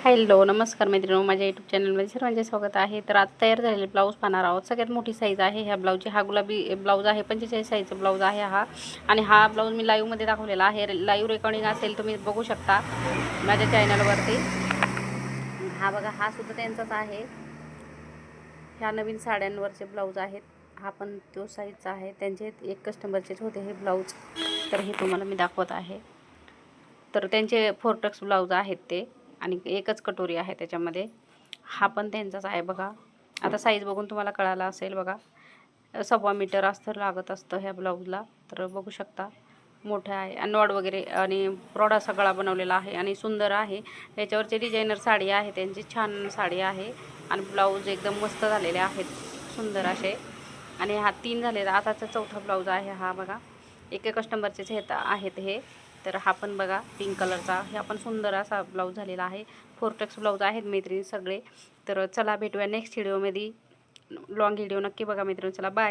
Hello नमस्कार मैत्रिणी, माझ्या यूट्यूब चॅनलमध्ये सर्वांचे स्वागत आहे. तर आज तयार झालेले ब्लाऊज पाहणार आहोत. सगळ्यात मोठी साईज आहे ह्या ब्लाऊजची. हा गुलाबी ब्लाऊज आहे, 45 साईजचा ब्लाऊज आहे हा. आणि हा ब्लाऊज मी लाईव्हमध्ये दाखवलेला आहे. लाईव्ह रेकॉर्डिंग असेल तुम्ही बघू शकता माझ्या चॅनलवरती. हा बघा, हा सुद्धा त्यांचाच आहे. ह्या नवीन साड्यांवरचे ब्लाऊज आहेत. हा पण तो साईजचा आहे. त्यांचे एक कस्टमरचेच होते हे ब्लाऊज, तर हे तुम्हाला मी दाखवत आहे. तर त्यांचे 4 टक्स ब्लाऊज आहेत ते, आणि एकच कटोरी आहे त्याच्यामध्ये. हा पण त्यांचाच आहे बघा. आता साईज बघून तुम्हाला कळालं असेल बघा. 1.25 मीटर अस्तर लागत असतं ह्या ब्लाऊजला. तर बघू शकता मोठं आहे, नॉड वगैरे आणि प्रॉडा सगळा बनवलेला आहे आणि सुंदर आहे. याच्यावरचे डिझायनर साडी आहे, त्यांची छान साडी आहे. आणि ब्लाऊज एकदम मस्त झालेले आहेत, सुंदर असे. आणि हा 3 झालेला, आताचा 4था ब्लाऊज आहे हा बघा. एका कस्टमरचेच हे आहेत हे. तर हा पण बघा पिंक कलरचा, हा पण सुंदर असा ब्लाऊज झालेला आहे. 4 टक्स ब्लाऊज आहेत मैत्रिणी सगळे. तर चला भेटूया नेक्स्ट व्हिडिओमध्ये. लॉंग व्हिडिओ नक्की बघा मैत्रिणी. चला बाय.